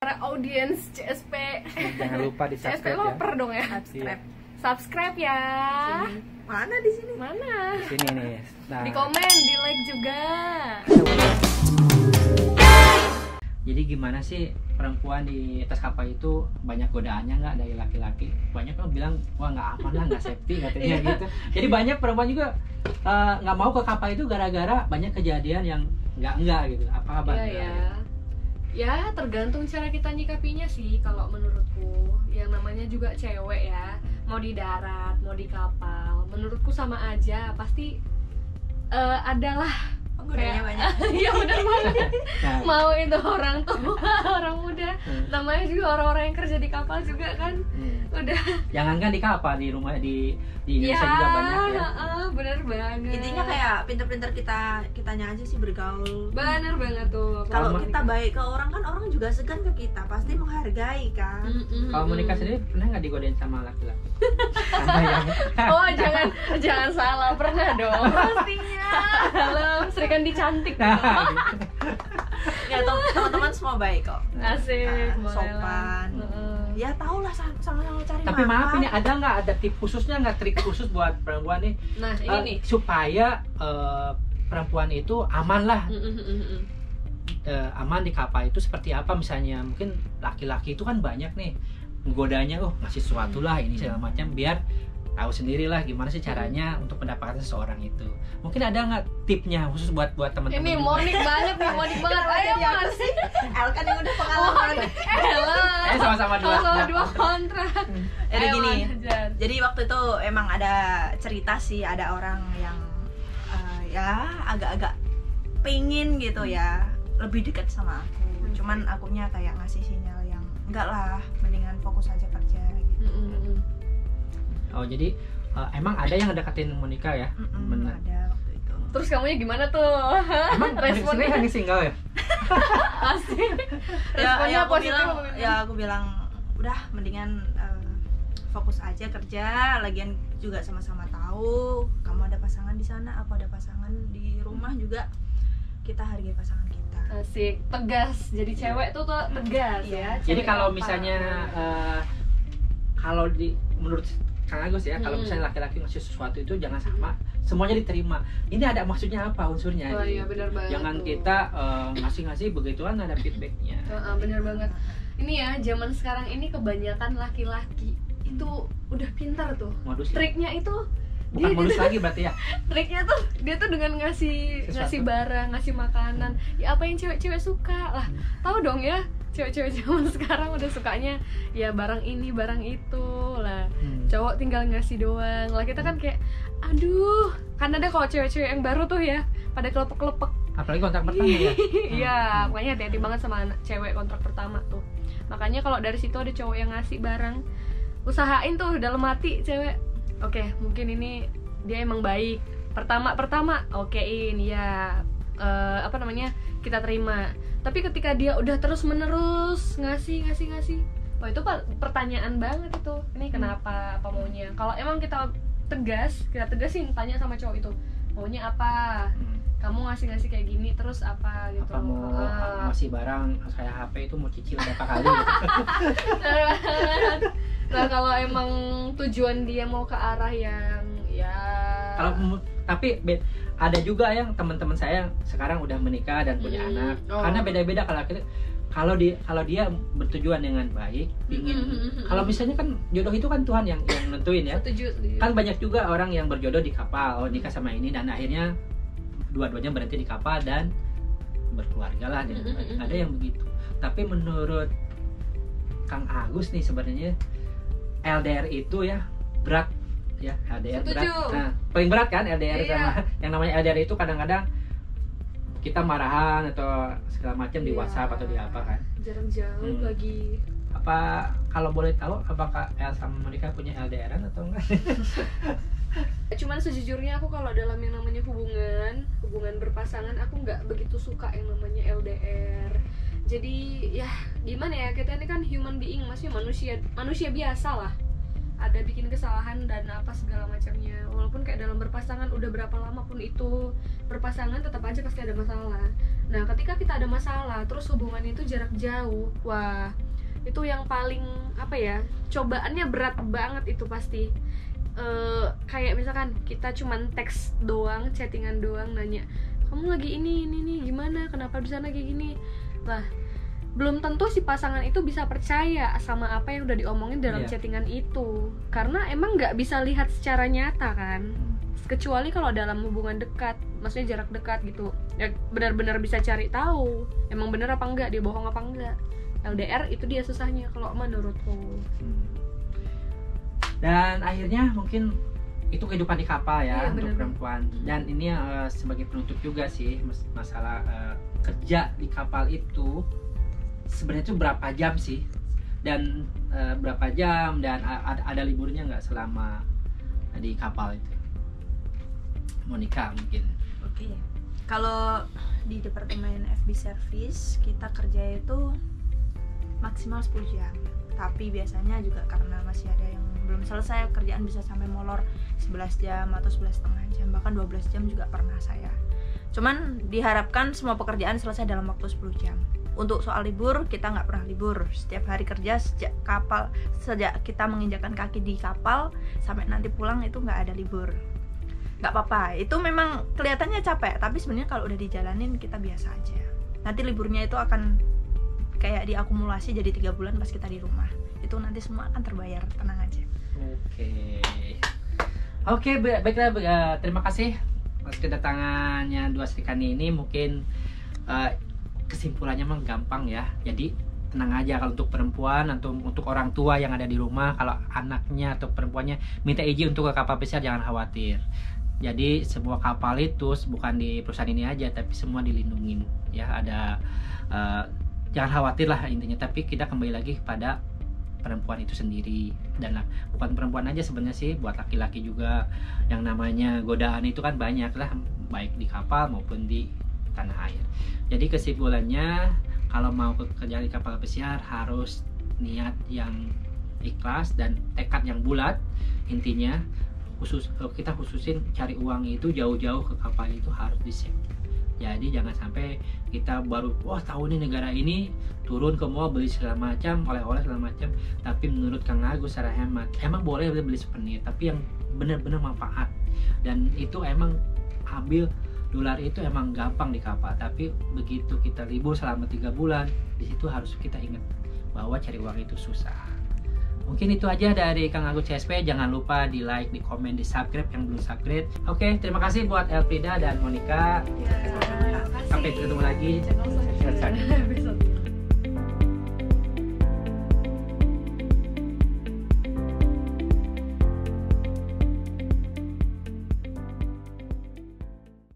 para audiens CSP. Jangan lupa di CSP subscribe ya. loper dong ya. Subscribe ya. Sini. Mana di sini? Mana? Sini nih. Nah, Di komen, di like juga. jadi gimana sih perempuan di atas kapal itu, banyak godaannya nggak dari laki-laki? Banyak kan bilang wah nggak aman lah, nggak safety katanya gitu. Jadi banyak perempuan juga nggak mau ke kapal itu gara-gara banyak kejadian yang enggak gitu. Apa kabar? Ya tergantung cara kita nyikapinya sih kalau menurutku. Yang namanya juga cewek ya, mau di darat mau di kapal, menurutku sama aja, pasti adalah Godanya banyak. iya benar banget. Nah, Mau itu orang tua, orang muda, namanya juga orang-orang yang kerja di kapal juga kan. Udah jangan kan di kapal, di rumah di Indonesia juga banyak ya. Bener banget. Intinya kayak pinter-pinter kitanya aja sih bergaul. bener banget tuh. Kalau Kalau kita baik ke orang kan orang juga segan ke kita, pasti menghargai kan. Kalau menikah sendiri pernah nggak digodain sama laki-laki? Sama yang Oh jangan salah, pernah dong pastinya. Halo, sering kan dicantik. Ya teman-teman semua baik kok. Asik, sopan. Ya tau lah sama-sama cari Tapi makan. maaf ini ada tip khususnya nggak, trik khusus buat perempuan nih? Nah ini Supaya perempuan itu aman lah, aman di kapal itu seperti apa misalnya? Mungkin laki-laki itu kan banyak nih menggodanya, ngasih sesuatu lah ini segala macam, biar tahu sendirilah gimana sih caranya untuk mendapatkan seseorang itu. Mungkin ada nggak tipnya khusus buat teman-teman? Ini juga? Monik banget nih, Monik banget. Ayo Mas. El kan yang udah pengalaman. Sama-sama dua kontrak. Jadi Ayo, gini, Mas, Hajar. jadi waktu itu emang ada cerita sih, ada orang yang ya agak-agak pingin gitu ya lebih dekat sama aku. Cuman akunya kayak ngasih sinyal yang enggak lah, mendingan fokus aja kerja gitu. Oh jadi emang ada yang deketin Monica ya? Benar. Ada waktu itu. Terus kamunya gimana tuh? Emang responnya lagi single ya? Asik. Responnya aku positif. bilang, aku bilang udah mendingan fokus aja kerja. Lagian juga sama-sama tahu kamu ada pasangan di sana, aku ada pasangan di rumah juga. Kita hargai pasangan kita. Asik, tegas. Jadi cewek tuh tegas ya. Jadi Cewek kalau apa? misalnya kalau menurut Kang Agus ya, kalau misalnya laki-laki ngasih sesuatu itu jangan sama semuanya diterima. Ini ada maksudnya apa unsurnya? Oh iya benar banget. Jangan tuh. kita ngasih begituan ada feedbacknya. Benar banget. Ini ya zaman sekarang ini kebanyakan laki-laki itu udah pintar tuh. Modus ya? Triknya itu Bukan modus lagi berarti ya? triknya tuh dia tuh dengan ngasih barang, ngasih makanan. Ya apa yang cewek-cewek suka lah. Tahu dong ya, cewek-cewek zaman sekarang udah sukanya ya barang ini, barang itu lah. Cowok tinggal ngasih doang. Lah kita kan kayak aduh, kan ada kalau cewek-cewek yang baru tuh ya pada kelepek-kelepek. Apalagi kontrak pertama ya? Iya, makanya hati-hati banget sama anak cewek kontrak pertama tuh. Makanya kalau dari situ ada cowok yang ngasih barang, usahain tuh dalam hati cewek. Oke, mungkin ini dia emang baik. Pertama okein ya, kita terima. Tapi ketika dia udah terus menerus ngasih, wah itu pertanyaan banget itu. Ini kenapa? Apa maunya? Kalau emang kita tegasin tanya sama cowok itu maunya apa. Kamu ngasih kayak gini terus apa gitu. Apa mau ngasih barang kayak HP itu mau cicil berapa kali gitu. Nah kalau emang tujuan dia mau ke arah yang ya Tapi ada juga yang teman-teman saya yang sekarang udah menikah dan punya anak. Karena beda-beda kalau dia bertujuan dengan baik, ingin kalau misalnya kan jodoh itu kan Tuhan yang nentuin ya. Setuju. Kan banyak juga orang yang berjodoh di kapal, nikah sama ini dan akhirnya dua-duanya berhenti di kapal dan berkeluarga lah dengan baik. Ada yang begitu. Tapi menurut Kang Agus nih sebenarnya LDR itu ya berat ya, LDR Setuju. berat. Nah, paling berat kan LDR Iya. sama yang namanya LDR itu kadang-kadang kita marahan atau segala macam di WhatsApp atau di apa kan. Jarang jauh lagi. Apa kalau boleh tahu apakah El sama Monica punya LDR-an atau enggak? Cuman sejujurnya aku kalau dalam yang namanya hubungan berpasangan aku nggak begitu suka yang namanya LDR. Jadi ya gimana ya, kita ini kan human being, maksudnya manusia biasa lah. ada bikin kesalahan dan apa segala macamnya. Walaupun kayak dalam berpasangan udah berapa lama pun itu berpasangan, tetap aja pasti ada masalah. Nah ketika kita ada masalah terus hubungan itu jarak jauh, wah itu yang paling apa ya, cobaannya berat banget itu pasti. Kayak misalkan kita cuman teks doang, chattingan doang, nanya kamu lagi ini gimana, kenapa di sana kayak gini lah, belum tentu si pasangan itu bisa percaya sama apa yang udah diomongin dalam chattingan itu, karena emang nggak bisa lihat secara nyata kan, kecuali kalau dalam hubungan dekat, maksudnya jarak dekat gitu ya, benar-benar bisa cari tahu emang bener apa enggak, dia bohong apa enggak. LDR itu dia susahnya kalau menurutku. Dan akhirnya mungkin itu kehidupan di kapal ya, iya, untuk perempuan. Dan ini sebagai penutup juga sih masalah kerja di kapal itu sebenarnya itu berapa jam sih, dan berapa jam, dan ada liburnya nggak selama di kapal itu? Monica mungkin. Oke. Kalau di departemen FB service kita kerja itu maksimal 10 jam. Tapi biasanya juga karena masih ada yang belum selesai kerjaan bisa sampai molor 11 jam atau 11,5 jam, bahkan 12 jam juga pernah saya. Cuman diharapkan semua pekerjaan selesai dalam waktu 10 jam. Untuk soal libur, kita nggak pernah libur. Setiap hari kerja sejak kita menginjakkan kaki di kapal sampai nanti pulang itu nggak ada libur. Nggak apa-apa, itu memang kelihatannya capek, tapi sebenarnya kalau udah dijalanin kita biasa aja. Nanti liburnya itu akan kayak diakumulasi jadi 3 bulan pas kita di rumah. Itu nanti semua akan terbayar, tenang aja. Oke, baiklah, terima kasih atas kedatangannya dua Srikandi ini. Mungkin kesimpulannya memang gampang ya. Jadi tenang aja kalau untuk perempuan atau untuk orang tua yang ada di rumah, kalau anaknya atau perempuannya minta izin untuk ke kapal pesiar, jangan khawatir. Jadi semua kapal itu bukan di perusahaan ini aja, tapi semua dilindungin ya. Ada jangan khawatir lah intinya. Tapi kita kembali lagi kepada perempuan itu sendiri, dan bukan perempuan aja sebenarnya sih, buat laki-laki juga yang namanya godaan itu kan banyak lah, baik di kapal maupun di tanah air. Jadi kesimpulannya, kalau mau kerja di kapal pesiar harus niat yang ikhlas dan tekad yang bulat. Intinya kita khususin cari uang itu jauh-jauh ke kapal itu harus di-save. Jadi jangan sampai kita baru tahu nih negara ini, turun ke mall beli segala macam, oleh-oleh segala macam, tapi menurut Kang Agus secara hemat emang boleh beli souvenir, tapi yang benar-benar manfaat. Dan itu emang ambil dolar itu emang gampang di kapal, tapi begitu kita libur selama 3 bulan, di situ harus kita ingat bahwa cari uang itu susah. Mungkin itu aja dari Kang Agus CSP. Jangan lupa di like, di komen, di subscribe yang belum subscribe. Oke, terima kasih buat Elfrida dan Monica. Ya, Sampai ketemu lagi.